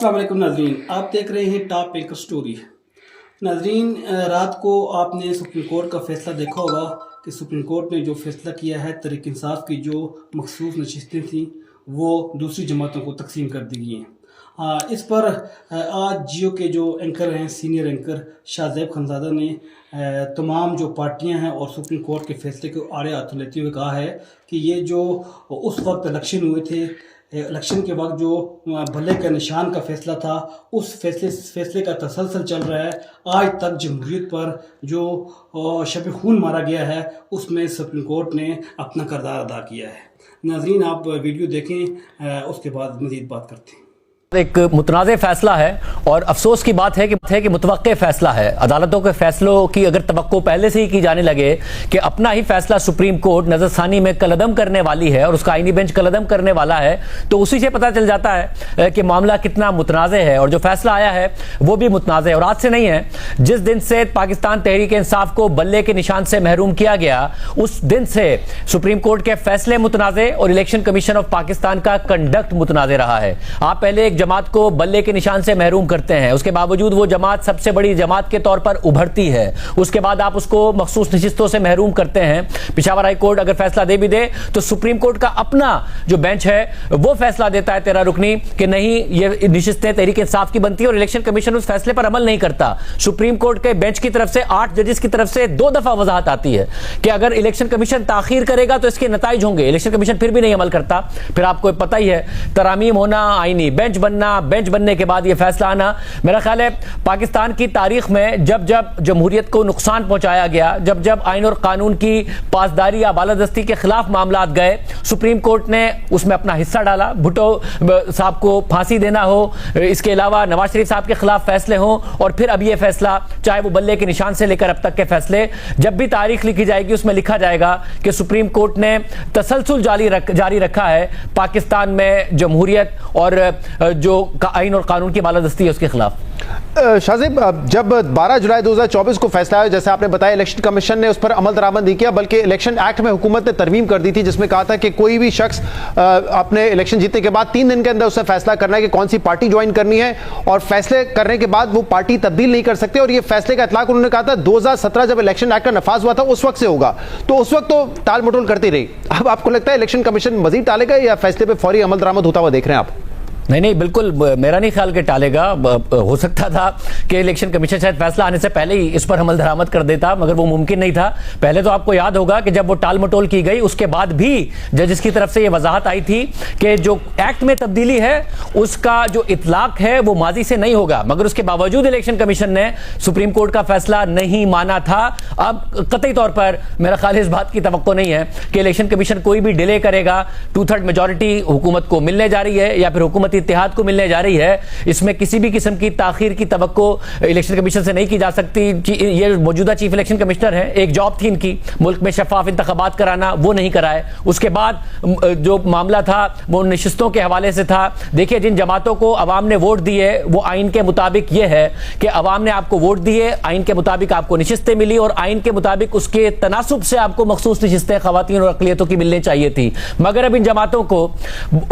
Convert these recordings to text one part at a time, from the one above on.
अस्सलामुअलैकुम नाजरीन, आप देख रहे हैं टॉप एंकर स्टोरी। नाजरीन, रात को आपने सुप्रीम कोर्ट का फैसला देखा होगा कि सुप्रीम कोर्ट ने जो फैसला किया है, तहरीक इंसाफ की जो मखसूस नशिस्तें थीं वो दूसरी जमातों को तकसीम कर दी गई हैं। इस पर आज जियो के जो एंकर हैं, सीनियर एंकर शाहज़ैब खनज़ादा ने तमाम जो पार्टियां हैं और सुप्रीम कोर्ट के फैसले को आड़े हाथों लेते हुए कहा है कि ये जो उस वक्त इलेक्शन हुए थे, इलेक्शन के वक्त जो भले के निशान का फैसला था, उस फैसले का तसलसल चल रहा है। आज तक जमहूरियत पर जो शब खून मारा गया है, उसमें सुप्रीम कोर्ट ने अपना किरदार अदा किया है। नाज़रीन, आप वीडियो देखें, उसके बाद मज़ीद बात करते हैं। एक मुतनाज़ फैसला है और अफसोस की बात है कि मुतवक्के फैसला है। अदालतों के फैसलों की अगर तवक्को पहले से ही की जाने लगे कि अपना ही फैसला सुप्रीम कोर्ट नजरसानी में कलअदम करने वाली है और उसका आईनी बेंच कलअदम करने वाला है, तो उसी से पता चल जाता है कि मामला कितना मुतनाज़ है। और जो फैसला आया है वो भी मुतनाज़ है और आज से नहीं है। जिस दिन से पाकिस्तान तहरीक इंसाफ को बल्ले के निशान से महरूम किया गया, उस दिन से सुप्रीम कोर्ट के फैसले मुतनाज़े और इलेक्शन कमीशन ऑफ पाकिस्तान का कंडक्ट मुतनाज़े रहा है। आप पहले एक जमात को बल्ले के निशान से महरूम करते हैं, उसके बावजूद वो जमात सबसे बड़ी जमात के तौर पर उभरती है। उसके बाद आप उसको मखसूस नशिस्तों से महरूम करते हैं। पेशावर हाई कोर्ट अगर फैसला दे भी दे तो सुप्रीम कोर्ट का अपना जो बेंच है वो फैसला देता है 13 रुकनी कि नहीं, ये नशिस्तें तहरीक इंसाफ की बनती है और इलेक्शन कमीशन उस फैसले पर अमल नहीं करता। सुप्रीम कोर्ट के बेंच की तरफ से 8 जजेस की तरफ से 2 दफा वजाहत आती है कि अगर इलेक्शन कमीशन ताखीर करेगा तो इसके नताइज होंगे। इलेक्शन कमीशन फिर भी नहीं अमल करता, फिर आपको पता ही है, तरामीम होना, आईनी बेंच बनना, बेंच बनने के बाद यह फैसला आना। मेरा ख्याल है पाकिस्तान की तारीख में जब जब जमहूरियत को नुकसान पहुंचाया गया, जब जब आइन और कानून की पासदारी या बालादस्ती के खिलाफ मामला गए, सुप्रीम कोर्ट ने उसमें अपना हिस्सा डाला। भुट्टो साहब को फांसी देना हो, इसके अलावा नवाज शरीफ साहब के खिलाफ फैसले हों, और फिर अब यह फैसला, चाहे वो बल्ले के निशान से लेकर अब तक के फैसले, जब भी तारीख लिखी जाएगी उसमें लिखा जाएगा कि सुप्रीम कोर्ट ने तसलसल जारी रखा है पाकिस्तान में जमहूरियत और जो आइन और कानून की बालादस्ती है उसके खिलाफ। शाहज़ैब, जब 12 जुलाई 2024 को फैसला आया, जैसे आपने बताया, इलेक्शन कमीशन ने उस पर अमल दरामद नहीं किया, बल्कि इलेक्शन एक्ट में हुकूमत ने तरमीम कर दी थी, जिसमें कहा था कि कोई भी शख्स अपने इलेक्शन जीतने के बाद 3 दिन के अंदर उससे फैसला करना है कि कौन सी पार्टी ज्वाइन करनी है, और फैसले करने के बाद वो पार्टी तब्दील नहीं कर सकते। और ये फैसले का इतलाक उन्होंने कहा था 2017 जब इलेक्शन एक्ट का नफाज हुआ था उस वक्त से होगा। तो उस वक्त तो टाल मटोल करती रही। अब आपको लगता है इलेक्शन कमीशन मजीद टालेगा या फैसले पर फौरी अमल दरामद होता हुआ देख रहे हैं आप? नहीं, बिल्कुल मेरा नहीं ख्याल के टालेगा। हो सकता था कि इलेक्शन कमीशन शायद फैसला आने से पहले ही इस पर अमल दरामद कर देता, मगर वो मुमकिन नहीं था। पहले तो आपको याद होगा कि जब वो टाल मटोल की गई, उसके बाद भी जजेस की तरफ से ये वजाहत आई थी कि जो एक्ट में तब्दीली है उसका जो इतलाक है वो माजी से नहीं होगा, मगर उसके बावजूद इलेक्शन कमीशन ने सुप्रीम कोर्ट का फैसला नहीं माना था। अब कतई तौर पर मेरा ख्याल इस बात की तवक्को नहीं है कि इलेक्शन कमीशन कोई भी डिले करेगा। 2/3 मेजॉरिटी हुकूमत को मिलने जा रही है या फिर हुकूमती इत्तेहाद को मिलने जा रही है, इसमें किसी भी किस्म की ताखीर की तवक्को इलेक्शन कमीशन से नहीं की जा सकती। ये मौजूदा चीफ इलेक्शन कमिश्नर हैं, एक जॉब थी इनकी मुल्क में शफाफ इंतखाबात कराना, वो नहीं कराए। उसके बाद जो मामला था वो नशिस्तों के हवाले से था। देखिए, जिन जमातों को अवाम ने वोट दिए वो आइन के मुताबिक ये है कि अवाम ने आपको वोट दिए, आइन के मुताबिक आपको नशिस्तें मिली और आइन के मुताबिक उसके तनासुब से आपको मखसूस नशिस्तें खवातीन और अक़लियतों की मिलनी चाहिए थी। मगर अब इन जमातों को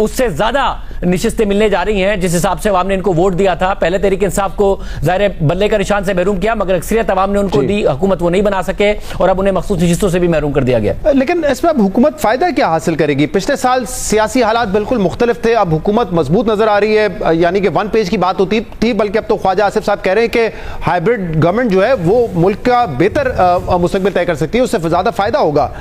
उससे ज्यादा नशिस्तें मिलने जा रही हैं जिस हिसाब से अवाम ने इनको वोट दिया था। पहले तहरीक इंसाफ को ज़ाहिर बल्ले का निशान से महरूम किया, मगर अक्सरियत अवाम ने उनको दी, हुकूमत वो नहीं बना सके और अब उन्हें मखसूस नशिस्तों से भी महरूम कर दिया गया। लेकिन इसमें अब हुकूमत फायदा क्या हासिल करेगी? पिछले साल सियासी हालात बिल्कुल मुख्तलिफ थे, अब हुकूमत मजबूत नजर आ रही है, यानी कि 1 पेज की बात होती थी, बल्कि अब तो ख्वाजा आसिफ साहब कह रहे हैं कि हाइब्रिड गवर्नमेंट जो है वो मुल्क का बेहतर मुस्तकबिल तय कर सकती है, उससे ज्यादा फायदा होगा।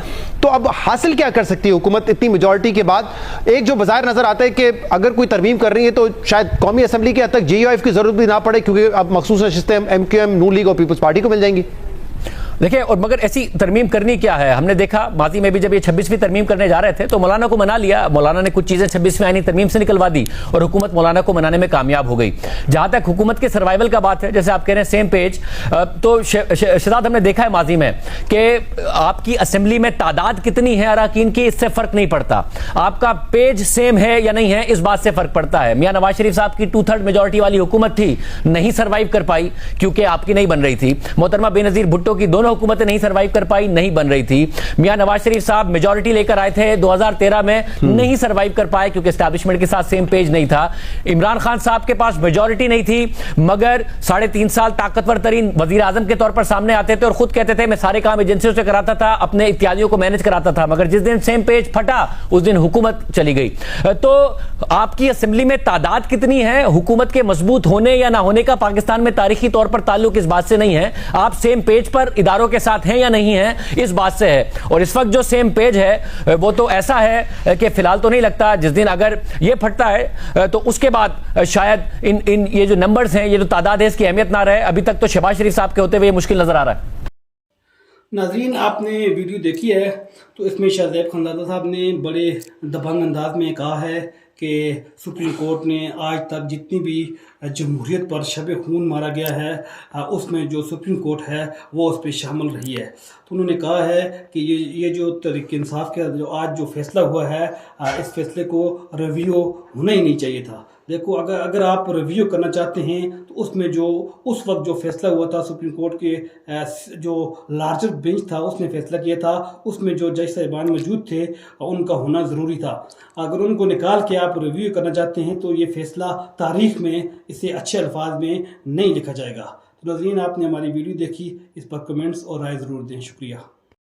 तो अब हासिल क्या कर सकती है हुकूमत इतनी मेजॉरिटी के बाद? एक जो बाजार नजर आता है कि अगर कोई तरमीम कर रही है तो शायद कौमी असेंबली के हद तक JUF की जरूरत भी ना पड़े, क्योंकि अब मखसूस नशिस्तें MQM, नून लीग और पीपल्स पार्टी को मिल जाएंगी। देखिए, और मगर ऐसी तरमीम करनी क्या है? हमने देखा माजी में भी जब ये 26वीं तरमीम करने जा रहे थे तो मौलाना को मना लिया, मौलाना ने कुछ चीजें 26वीं आईनी तरमीम से निकलवा दी और हुकूमत मौलाना को मनाने में कामयाब हो गई। जहां तक हुकूमत के सर्वाइवल का बात है, जैसे आप कह रहे हैं सेम पेज, तो शहजाद हमने देखा है माजी में कि आपकी असेंबली में तादाद कितनी है अरकान की, इससे फर्क नहीं पड़ता। आपका पेज सेम है या नहीं है, इस बात से फर्क पड़ता है। मियां नवाज शरीफ साहब की 2/3 मेजॉरिटी वाली हुकूमत थी, नहीं सर्वाइव कर पाई क्योंकि आपकी नहीं बन रही थी। मोहतरमा बेनजीर भुट्टो की दोनों दोनों हुकूमतें नहीं सर्वाइव कर पाई, नहीं बन रही थी। मियां नवाज शरीफ साहब मेजॉरिटी लेकर आए थे 2013 में, नहीं सर्वाइव कर पाए क्योंकि एस्टैब्लिशमेंट के साथ सेम पेज नहीं था। इमरान खान साहब के पास मेजॉरिटी नहीं थी, मगर 3.5 साल ताकतवर तरीन वजीर आजम के तौर पर सामने आते थे और खुद कहते थे मैं सारे काम एजेंसियों से कराता था, अपने इत्यादियों को मैनेज कराता था। मगर जिस दिन सेम पेज फटा उस दिन हुकूमत चली गई। तो आपकी असेंबली में तादाद कितनी है, हुकूमत के मजबूत होने या ना होने का पाकिस्तान में तारीखी तौर पर ताल्लुक इस बात से नहीं है, आप सेम पेज पर इदारों के साथ हैं या नहीं है, इस बात से है। और इस वक्त जो सेम पेज है वो तो ऐसा है कि फिलहाल तो नहीं लगता, जिस दिन अगर ये फटता है तो उसके बाद शायद इन ये जो नंबर्स हैं, ये जो तादाद है, इसकी अहमियत ना रहे। अभी तक तो शहबाज शरीफ साहब के होते हुए मुश्किल नजर आ रहा है। नाजरीन, आपने वीडियो देखी है तो इसमें शाहज़ैब खानज़ादा साहब ने बड़े दबंग अंदाज में कहा है कि सुप्रीम कोर्ट ने आज तक जितनी भी जमहूरियत पर शब खून मारा गया है उसमें जो सुप्रीम कोर्ट है वो उस पर शामिल रही है। तो उन्होंने कहा है कि ये जो तहरीक इंसाफ का जो आज जो फैसला हुआ है इस फैसले को रिव्यू होना ही नहीं चाहिए था। देखो, अगर आप रिव्यू करना चाहते हैं तो उसमें जो उस वक्त जो फैसला हुआ था सुप्रीम कोर्ट के जो लार्जर बेंच था उसने फैसला किया था, उसमें जो जज साहिबान मौजूद थे उनका होना ज़रूरी था। अगर उनको निकाल के आप रिव्यू करना चाहते हैं तो ये फैसला तारीख में इसे अच्छे अल्फाज में नहीं लिखा जाएगा। तो नाज़रीन, आपने हमारी वीडियो देखी, इस पर कमेंट्स और राय ज़रूर दें। शुक्रिया।